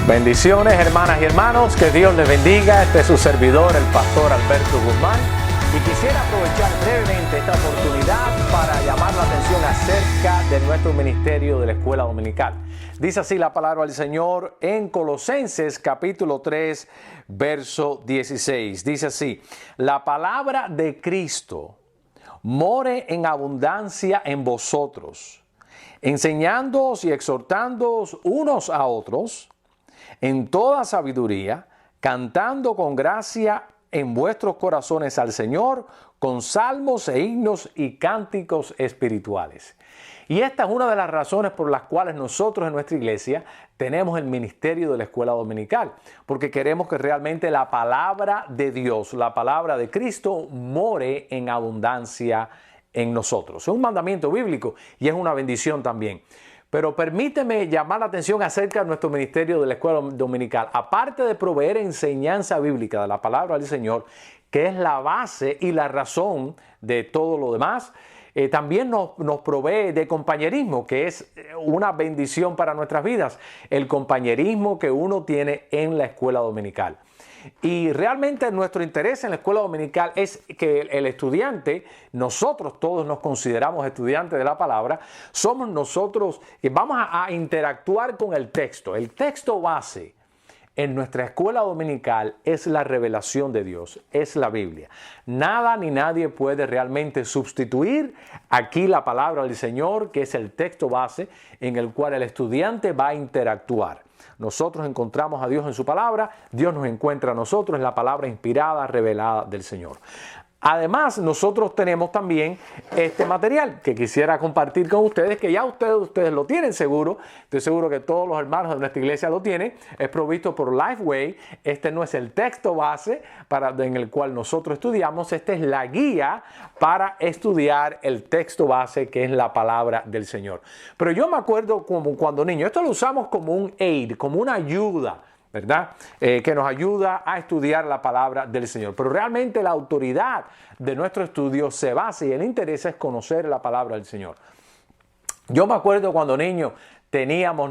Bendiciones, hermanas y hermanos, que Dios les bendiga. Este es su servidor, el pastor Alberto Guzmán, y quisiera aprovechar brevemente esta oportunidad para llamar la atención acerca de nuestro ministerio de la Escuela Dominical. Dice así la palabra del Señor en Colosenses capítulo 3, verso 16. Dice así: la palabra de Cristo more en abundancia en vosotros, enseñándoos y exhortándoos unos a otros en toda sabiduría, cantando con gracia en vuestros corazones al Señor, con salmos e himnos y cánticos espirituales. Y esta es una de las razones por las cuales nosotros en nuestra iglesia tenemos el ministerio de la Escuela Dominical, porque queremos que realmente la palabra de Dios, la palabra de Cristo, more en abundancia en nosotros. Es un mandamiento bíblico y es una bendición también. Pero permíteme llamar la atención acerca de nuestro ministerio de la Escuela Dominical. Aparte de proveer enseñanza bíblica de la palabra del Señor, que es la base y la razón de todo lo demás, también nos provee de compañerismo, que es una bendición para nuestras vidas. El compañerismo que uno tiene en la Escuela Dominical. Y realmente nuestro interés en la Escuela Dominical es que el estudiante, nosotros todos nos consideramos estudiantes de la palabra, somos nosotros que vamos a interactuar con el texto. El texto base en nuestra Escuela Dominical es la revelación de Dios, es la Biblia. Nada ni nadie puede realmente sustituir aquí la palabra del Señor, que es el texto base en el cual el estudiante va a interactuar. Nosotros encontramos a Dios en su palabra, Dios nos encuentra a nosotros en la palabra inspirada, revelada del Señor. Además, nosotros tenemos también este material que quisiera compartir con ustedes, que ya ustedes lo tienen seguro. Estoy seguro que todos los hermanos de nuestra iglesia lo tienen. Es provisto por Lifeway. Este no es el texto base en el cual nosotros estudiamos. Esta es la guía para estudiar el texto base, que es la palabra del Señor. Pero yo me acuerdo como cuando niño, esto lo usamos como un aid, como una ayuda, ¿verdad? Que nos ayuda a estudiar la palabra del Señor. Pero realmente la autoridad de nuestro estudio se basa y el interés es conocer la palabra del Señor. Yo me acuerdo cuando niño teníamos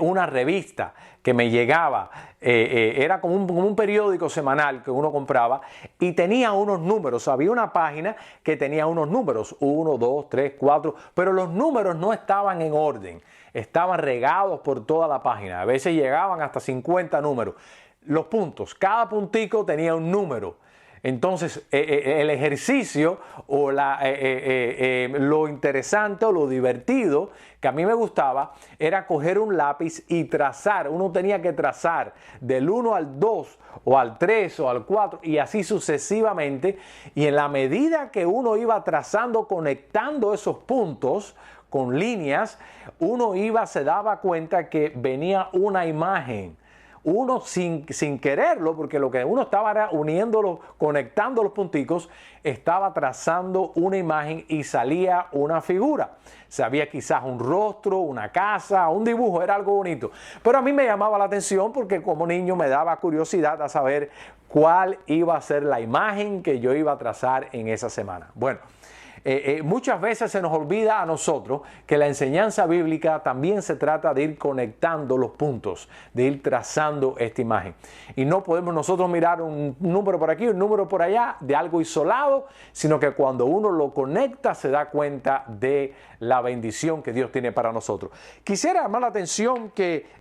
una revista que me llegaba, era como un periódico semanal que uno compraba y tenía unos números. Había una página que tenía unos números, 1, 2, 3, 4, pero los números no estaban en orden. Estaban regados por toda la página. A veces llegaban hasta 50 números. Los puntos, cada puntico tenía un número. Entonces, el ejercicio o lo interesante o lo divertido que a mí me gustaba era coger un lápiz y trazar. Uno tenía que trazar del 1 al 2 o al 3 o al 4 y así sucesivamente. Y en la medida que uno iba trazando, conectando esos puntos con líneas, se daba cuenta que venía una imagen. Uno sin quererlo, porque lo que uno estaba era uniéndolo, conectando los punticos, estaba trazando una imagen y salía una figura. Se había quizás un rostro, una casa, un dibujo, era algo bonito. Pero a mí me llamaba la atención porque como niño me daba curiosidad a saber cuál iba a ser la imagen que yo iba a trazar en esa semana. Bueno, muchas veces se nos olvida a nosotros que la enseñanza bíblica también se trata de ir conectando los puntos, de ir trazando esta imagen. Y no podemos nosotros mirar un número por aquí, un número por allá, de algo isolado, sino que cuando uno lo conecta se da cuenta de la bendición que Dios tiene para nosotros. Quisiera llamar la atención que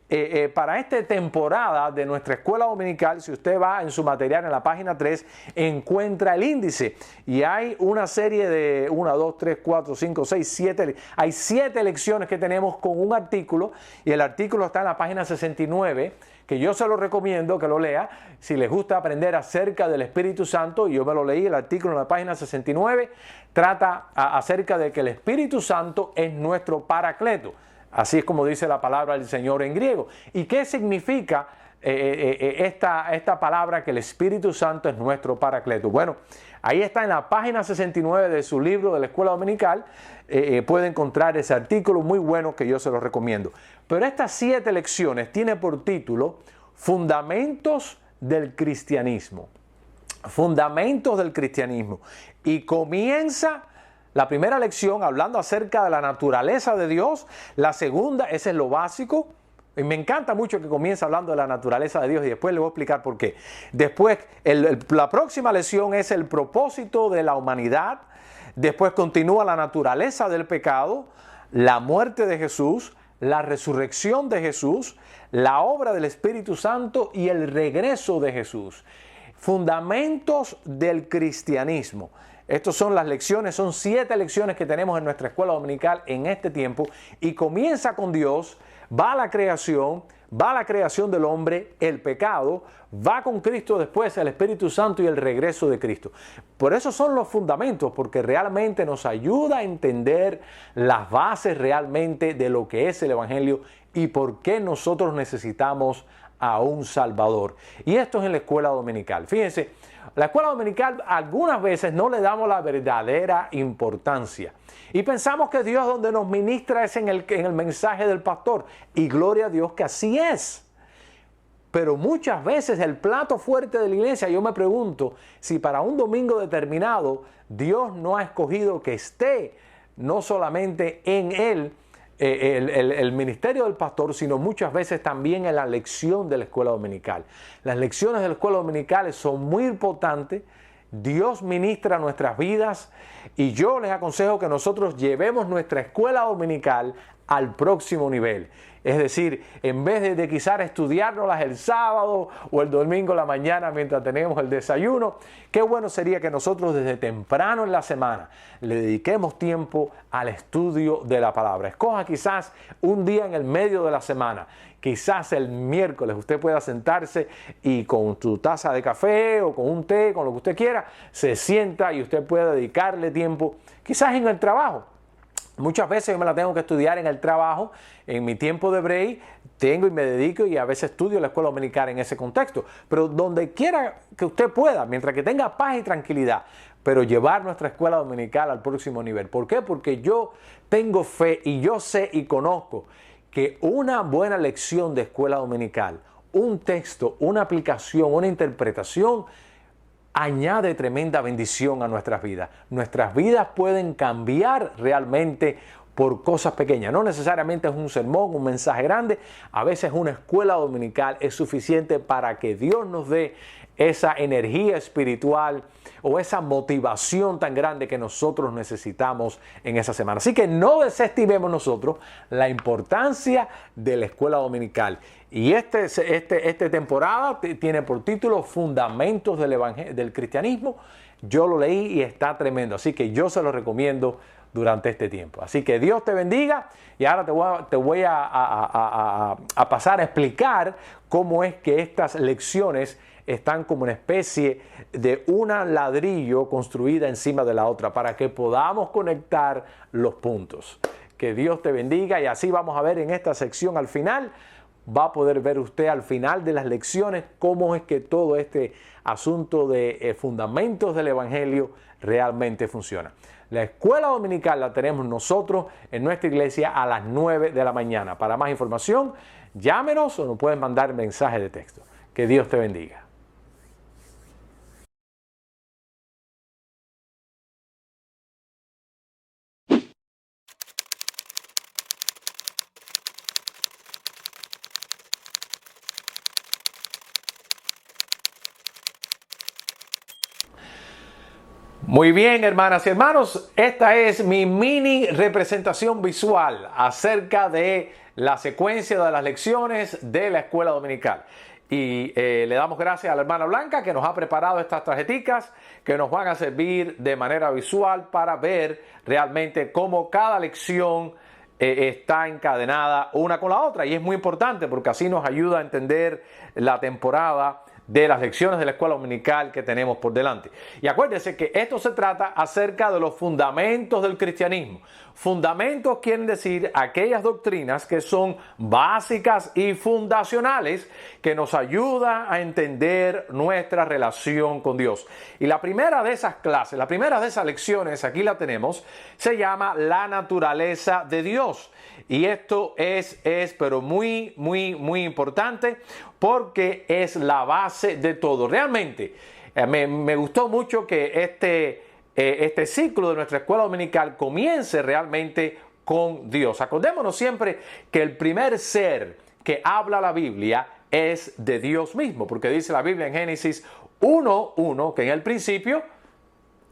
para esta temporada de nuestra escuela dominical, si usted va en su material en la página 3, encuentra el índice y hay una serie de 1, 2, 3, 4, 5, 6, 7, hay 7 lecciones que tenemos con un artículo y el artículo está en la página 69, que yo se lo recomiendo que lo lea si les gusta aprender acerca del Espíritu Santo. Yo me lo leí, el artículo en la página 69 trata acerca de que el Espíritu Santo es nuestro paracleto. Así es como dice la palabra del Señor en griego. ¿Y qué significa esta palabra que el Espíritu Santo es nuestro paracleto? Bueno, ahí está en la página 69 de su libro de la Escuela Dominical. Puede encontrar ese artículo muy bueno que yo se lo recomiendo. Pero estas 7 lecciones tienen por título Fundamentos del Cristianismo. Fundamentos del Cristianismo. Y comienza la primera lección hablando acerca de la naturaleza de Dios. La segunda, ese es lo básico, Y me encanta mucho que comience hablando de la naturaleza de Dios y después le voy a explicar por qué. Después, la próxima lección es el propósito de la humanidad. Después continúa la naturaleza del pecado, la muerte de Jesús, la resurrección de Jesús, la obra del Espíritu Santo y el regreso de Jesús. Fundamentos del cristianismo. Estas son las lecciones, son 7 lecciones que tenemos en nuestra escuela dominical en este tiempo y comienza con Dios, va a la creación del hombre, el pecado, va con Cristo después el Espíritu Santo y el regreso de Cristo. Por eso son los fundamentos, porque realmente nos ayuda a entender las bases realmente de lo que es el Evangelio y por qué nosotros necesitamos a un Salvador. Y esto es en la escuela dominical. Fíjense, la escuela dominical algunas veces no le damos la verdadera importancia. Y pensamos que Dios donde nos ministra es en el mensaje del pastor. Y gloria a Dios que así es. Pero muchas veces el plato fuerte de la iglesia, yo me pregunto si para un domingo determinado Dios no ha escogido que esté no solamente en él, el ministerio del pastor, sino muchas veces también en la lección de la escuela dominical. Las lecciones de la escuela dominical son muy importantes. Dios ministra nuestras vidas y yo les aconsejo que nosotros llevemos nuestra escuela dominical al próximo nivel. Es decir, en vez de quizás estudiárnoslas el sábado o el domingo en la mañana mientras tenemos el desayuno, qué bueno sería que nosotros desde temprano en la semana le dediquemos tiempo al estudio de la palabra. Escoja quizás un día en el medio de la semana, quizás el miércoles usted pueda sentarse y con su taza de café o con un té, con lo que usted quiera, se sienta y usted pueda dedicarle tiempo, quizás en el trabajo. Muchas veces yo me la tengo que estudiar en el trabajo, en mi tiempo de break, tengo y me dedico y a veces estudio la escuela dominical en ese contexto. Pero donde quiera que usted pueda, mientras que tenga paz y tranquilidad, pero llevar nuestra escuela dominical al próximo nivel. ¿Por qué? Porque yo tengo fe y yo sé y conozco que una buena lección de escuela dominical, un texto, una aplicación, una interpretación, añade tremenda bendición a nuestras vidas. Nuestras vidas pueden cambiar realmente por cosas pequeñas. No necesariamente es un sermón, un mensaje grande. A veces una escuela dominical es suficiente para que Dios nos dé esa energía espiritual o esa motivación tan grande que nosotros necesitamos en esa semana. Así que no desestimemos nosotros la importancia de la escuela dominical. Y esta temporada tiene por título Fundamentos del Cristianismo. Yo lo leí y está tremendo. Así que yo se lo recomiendo durante este tiempo. Así que Dios te bendiga y ahora te voy a pasar a explicar cómo es que estas lecciones están como una especie de una ladrillo construida encima de la otra para que podamos conectar los puntos. Que Dios te bendiga y así vamos a ver en esta sección al final. Va a poder ver usted al final de las lecciones cómo es que todo este asunto de fundamentos del Evangelio realmente funciona. La escuela dominical la tenemos nosotros en nuestra iglesia a las 9 de la mañana. Para más información, llámenos o nos pueden mandar mensaje de texto. Que Dios te bendiga. Muy bien, hermanas y hermanos, esta es mi mini representación visual acerca de la secuencia de las lecciones de la escuela dominical. Y le damos gracias a la hermana Blanca que nos ha preparado estas tarjeticas que nos van a servir de manera visual para ver realmente cómo cada lección está encadenada una con la otra. Y es muy importante porque así nos ayuda a entender la temporada de las lecciones de la escuela dominical que tenemos por delante. Y acuérdense que esto se trata acerca de los fundamentos del cristianismo. Fundamentos quieren decir aquellas doctrinas que son básicas y fundacionales que nos ayudan a entender nuestra relación con Dios. Y la primera de esas clases, la primera de esas lecciones, aquí la tenemos, se llama la naturaleza de Dios. Y esto es pero muy importante porque es la base de todo. Realmente me gustó mucho que este ciclo de nuestra escuela dominical comience realmente con Dios. Acordémonos siempre que el primer ser que habla la Biblia es de Dios mismo, porque dice la Biblia en Génesis 1:1 que en el principio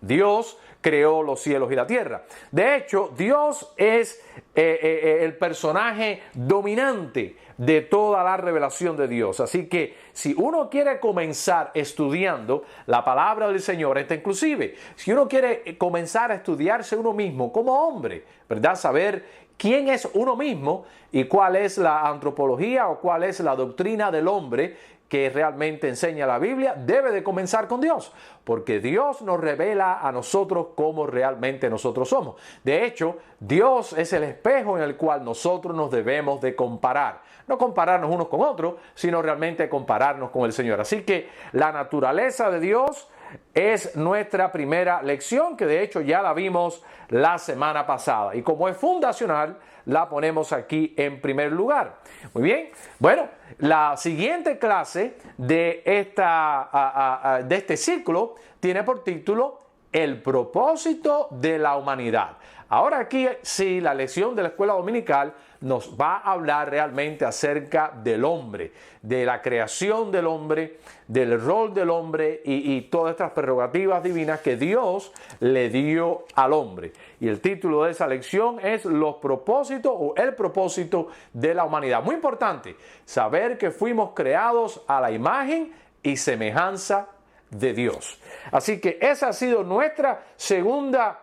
Dios creó los cielos y la tierra. De hecho, Dios es el personaje dominante de toda la revelación de Dios. Así que si uno quiere comenzar estudiando la palabra del Señor, inclusive, si uno quiere comenzar a estudiarse uno mismo como hombre, ¿verdad? Saber quién es uno mismo y cuál es la antropología o cuál es la doctrina del hombre que realmente enseña la Biblia, debe de comenzar con Dios, porque Dios nos revela a nosotros cómo realmente nosotros somos. De hecho, Dios es el espejo en el cual nosotros nos debemos de comparar. No compararnos unos con otros, sino realmente compararnos con el Señor. Así que la naturaleza de Dios es nuestra primera lección, que de hecho ya la vimos la semana pasada. Y como es fundacional, la ponemos aquí en primer lugar. Muy bien. Bueno, la siguiente clase de este ciclo tiene por título El propósito de la humanidad. Ahora aquí sí, la lección de la escuela dominical nos va a hablar realmente acerca del hombre, de la creación del hombre, del rol del hombre y todas estas prerrogativas divinas que Dios le dio al hombre. Y el título de esa lección es Los propósitos o el propósito de la humanidad. Muy importante, saber que fuimos creados a la imagen y semejanza de Dios. Así que esa ha sido nuestra segunda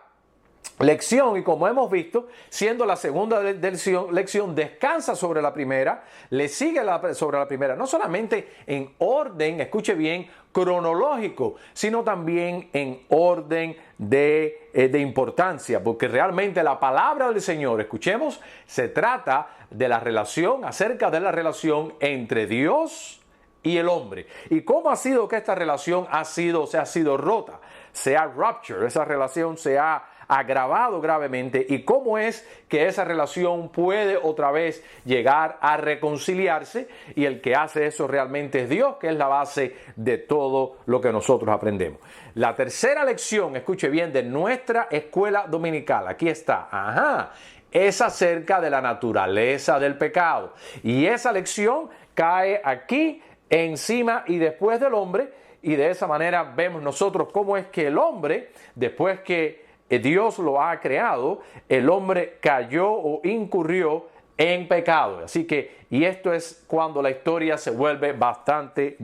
lección, y como hemos visto, siendo la segunda lección, descansa sobre la primera, le sigue sobre la primera, no solamente en orden, escuche bien, cronológico, sino también en orden de importancia, porque realmente la palabra del Señor, escuchemos, se trata de la relación, acerca de la relación entre Dios y el hombre. ¿Y cómo ha sido que esta relación se ha sido rota? Se ha ruptured, esa relación se ha agravado gravemente, y cómo es que esa relación puede otra vez llegar a reconciliarse, y el que hace eso realmente es Dios, que es la base de todo lo que nosotros aprendemos. La tercera lección, escuche bien, de nuestra escuela dominical, aquí está, es acerca de la naturaleza del pecado, y esa lección cae aquí encima y después del hombre, y de esa manera vemos nosotros cómo es que el hombre, después que Dios lo ha creado, el hombre cayó o incurrió en pecado. Así que, y esto es cuando la historia se vuelve bastante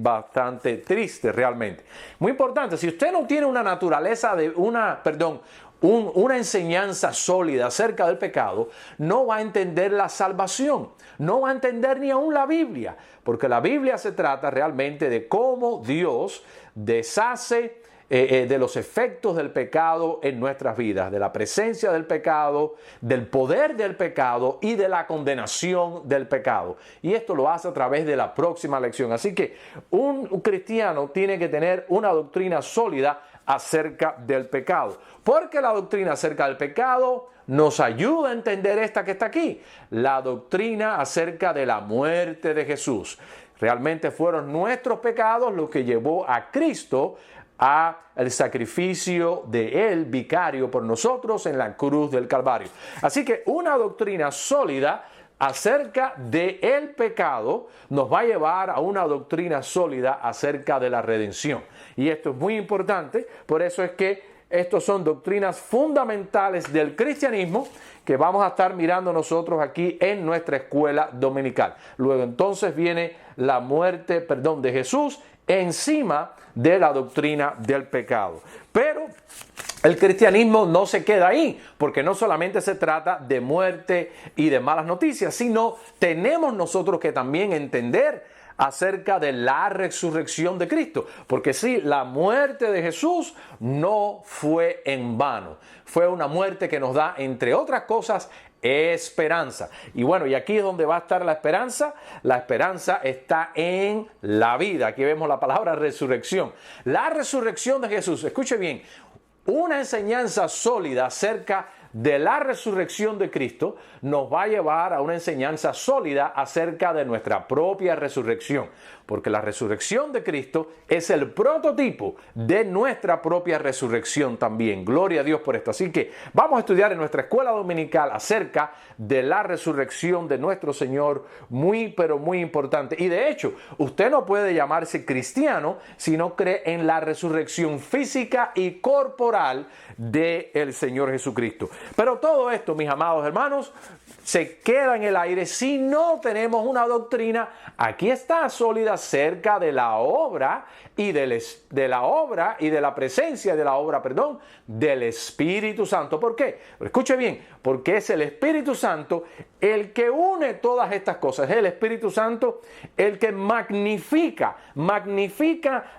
triste realmente. Muy importante, si usted no tiene una naturaleza una enseñanza sólida acerca del pecado, no va a entender la salvación, no va a entender ni aún la Biblia, porque la Biblia se trata realmente de cómo Dios deshace de los efectos del pecado en nuestras vidas, de la presencia del pecado, del poder del pecado y de la condenación del pecado. Y esto lo hace a través de la próxima lección. Así que un cristiano tiene que tener una doctrina sólida acerca del pecado, porque la doctrina acerca del pecado nos ayuda a entender esta que está aquí, la doctrina acerca de la muerte de Jesús. Realmente fueron nuestros pecados los que llevó a Cristo a el sacrificio de él, vicario por nosotros en la cruz del Calvario. Así que una doctrina sólida acerca del pecado nos va a llevar a una doctrina sólida acerca de la redención. Y esto es muy importante, por eso es que estos son doctrinas fundamentales del cristianismo que vamos a estar mirando nosotros aquí en nuestra escuela dominical. Luego entonces viene la muerte, de Jesús encima de la doctrina del pecado. Pero el cristianismo no se queda ahí, porque no solamente se trata de muerte y de malas noticias, sino tenemos nosotros que también entender acerca de la resurrección de Cristo, porque sí, la muerte de Jesús no fue en vano, fue una muerte que nos da, entre otras cosas, esperanza. Y bueno, y aquí es donde va a estar la esperanza. La esperanza está en la vida. Aquí vemos la palabra resurrección. La resurrección de Jesús, escuche bien, una enseñanza sólida acerca de la resurrección de Cristo nos va a llevar a una enseñanza sólida acerca de nuestra propia resurrección, porque la resurrección de Cristo es el prototipo de nuestra propia resurrección también. Gloria a Dios por esto. Así que vamos a estudiar en nuestra escuela dominical acerca de la resurrección de nuestro Señor, muy pero muy importante. Y de hecho, usted no puede llamarse cristiano si no cree en la resurrección física y corporal del Señor Jesucristo. Pero todo esto, mis amados hermanos, se queda en el aire si no tenemos una doctrina, aquí está, sólida acerca de la obra y de la presencia de la obra, del Espíritu Santo. ¿Por qué? Escuche bien, porque es el Espíritu Santo el que une todas estas cosas. Es el Espíritu Santo el que magnifica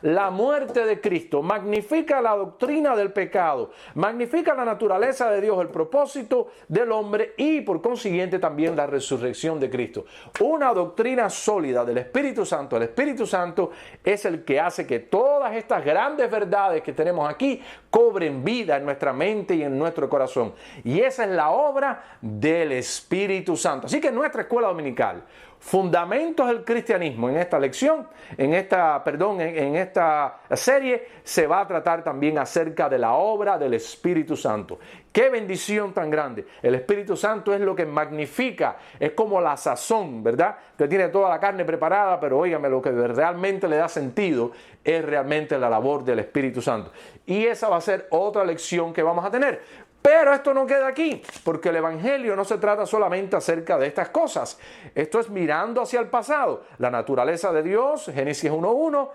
la muerte de Cristo, magnifica la doctrina del pecado, magnifica la naturaleza de Dios, el propósito del hombre y por consiguiente también la resurrección de Cristo. Una doctrina sólida del Espíritu Santo. El Espíritu Santo es el que hace que todas estas grandes verdades que tenemos aquí cobren vida en nuestra mente y en nuestro corazón. Y esa es la obra del Espíritu Santo. Así que en nuestra escuela dominical, Fundamentos del Cristianismo, en esta lección, en esta serie, se va a tratar también acerca de la obra del Espíritu Santo. ¡Qué bendición tan grande! El Espíritu Santo es lo que magnifica, es como la sazón, ¿verdad? Que tiene toda la carne preparada, pero óigame, lo que realmente le da sentido es realmente la labor del Espíritu Santo. Y esa va a ser otra lección que vamos a tener. Pero esto no queda aquí, porque el Evangelio no se trata solamente acerca de estas cosas. Esto es mirando hacia el pasado. La naturaleza de Dios, Génesis 1:1,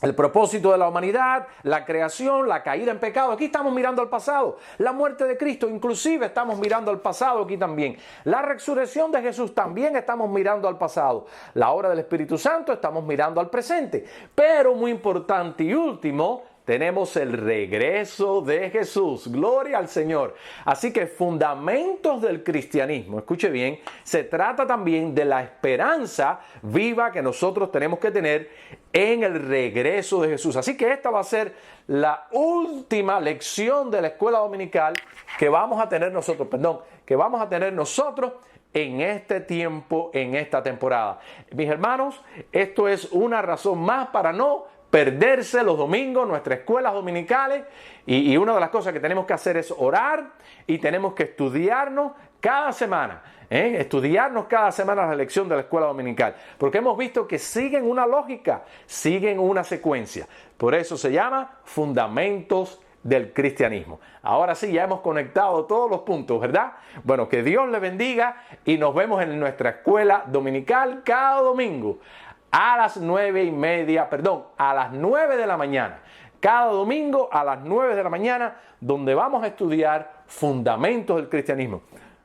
el propósito de la humanidad, la creación, la caída en pecado. Aquí estamos mirando al pasado. La muerte de Cristo, inclusive estamos mirando al pasado aquí también. La resurrección de Jesús, también estamos mirando al pasado. La obra del Espíritu Santo, estamos mirando al presente. Pero muy importante y último, tenemos el regreso de Jesús. Gloria al Señor. Así que fundamentos del cristianismo, escuche bien, se trata también de la esperanza viva que nosotros tenemos que tener en el regreso de Jesús. Así que esta va a ser la última lección de la escuela dominical que vamos a tener nosotros, en este tiempo, en esta temporada. Mis hermanos, esto es una razón más para no perderse los domingos, nuestras escuelas dominicales, y una de las cosas que tenemos que hacer es orar y tenemos que estudiarnos cada semana. Estudiarnos cada semana la lección de la escuela dominical, porque hemos visto que siguen una lógica, siguen una secuencia. Por eso se llama Fundamentos del Cristianismo. Ahora sí, ya hemos conectado todos los puntos, ¿verdad? Bueno, que Dios le bendiga y nos vemos en nuestra escuela dominical cada domingo a las 9 de la mañana. Cada domingo a las 9 de la mañana, donde vamos a estudiar fundamentos del cristianismo.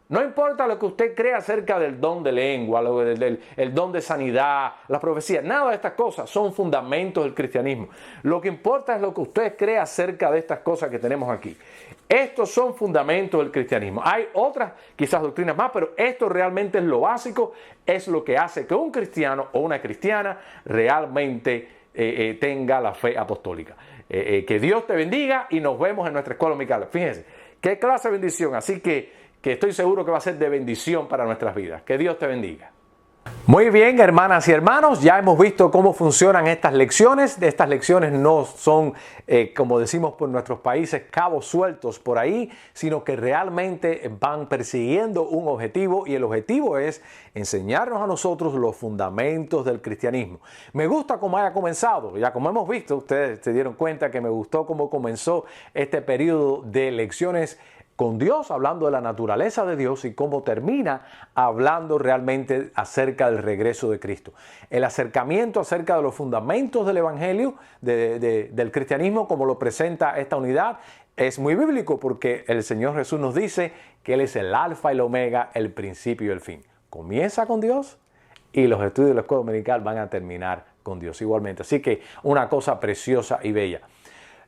No importa lo que usted crea acerca del don de lengua, el don de sanidad, las profecías, nada de estas cosas son fundamentos del cristianismo. Lo que importa es lo que usted cree acerca de estas cosas que tenemos aquí. Estos son fundamentos del cristianismo. Hay otras quizás doctrinas más, pero esto realmente es lo básico, es lo que hace que un cristiano o una cristiana realmente tenga la fe apostólica. Que Dios te bendiga y nos vemos en nuestra escuela dominical. Fíjense, qué clase de bendición. Así que estoy seguro que va a ser de bendición para nuestras vidas. Que Dios te bendiga. Muy bien, hermanas y hermanos, ya hemos visto cómo funcionan estas lecciones. Estas lecciones no son, como decimos por nuestros países, cabos sueltos por ahí, sino que realmente van persiguiendo un objetivo, y el objetivo es enseñarnos a nosotros los fundamentos del cristianismo. Me gusta cómo haya comenzado. Ya como hemos visto, ustedes se dieron cuenta que me gustó cómo comenzó este periodo de lecciones con Dios, hablando de la naturaleza de Dios, y cómo termina hablando realmente acerca del regreso de Cristo. El acercamiento acerca de los fundamentos del Evangelio, del cristianismo, como lo presenta esta unidad, es muy bíblico, porque el Señor Jesús nos dice que Él es el alfa y el omega, el principio y el fin. Comienza con Dios y los estudios de la escuela dominical van a terminar con Dios igualmente. Así que una cosa preciosa y bella.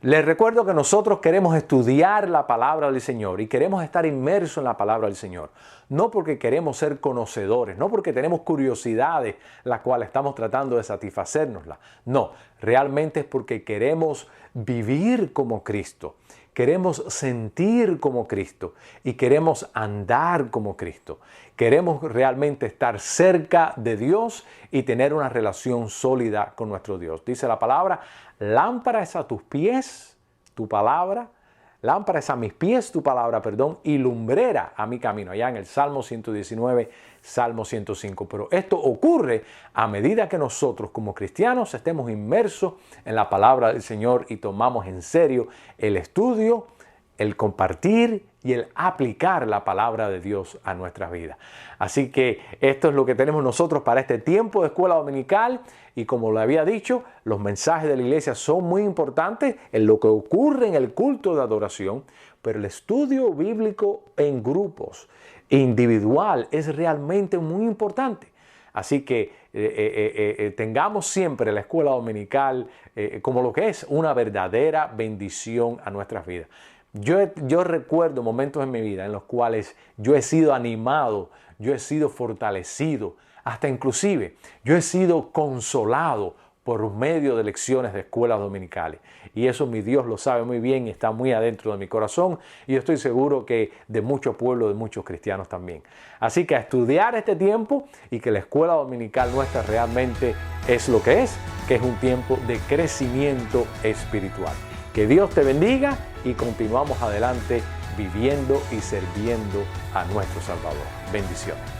Les recuerdo que nosotros queremos estudiar la palabra del Señor y queremos estar inmersos en la palabra del Señor. No porque queremos ser conocedores, no porque tenemos curiosidades las cuales estamos tratando de satisfacérnoslas. No, realmente es porque queremos vivir como Cristo. queremos sentir como Cristo y queremos andar como Cristo. Queremos realmente estar cerca de Dios y tener una relación sólida con nuestro Dios. Dice la palabra, lámpara es a tus pies tu palabra, lámpara es a mis pies tu palabra, y lumbrera a mi camino. Allá en el Salmo 119, Salmo 105. Pero esto ocurre a medida que nosotros como cristianos estemos inmersos en la palabra del Señor y tomamos en serio el estudio, el compartir y el aplicar la palabra de Dios a nuestras vidas. Así que esto es lo que tenemos nosotros para este tiempo de escuela dominical. Y como lo había dicho, los mensajes de la iglesia son muy importantes en lo que ocurre en el culto de adoración, pero el estudio bíblico en grupos, individual, es realmente muy importante. Así que tengamos siempre la escuela dominical como lo que es una verdadera bendición a nuestras vidas. Yo recuerdo momentos en mi vida en los cuales yo he sido animado, yo he sido fortalecido, hasta inclusive yo he sido consolado por medio de lecciones de escuelas dominicales. Y eso mi Dios lo sabe muy bien y está muy adentro de mi corazón. Y yo estoy seguro que de mucho pueblo, de muchos cristianos también. Así que a estudiar este tiempo y que la escuela dominical nuestra realmente es lo que es un tiempo de crecimiento espiritual. Que Dios te bendiga y continuamos adelante viviendo y sirviendo a nuestro Salvador. Bendiciones.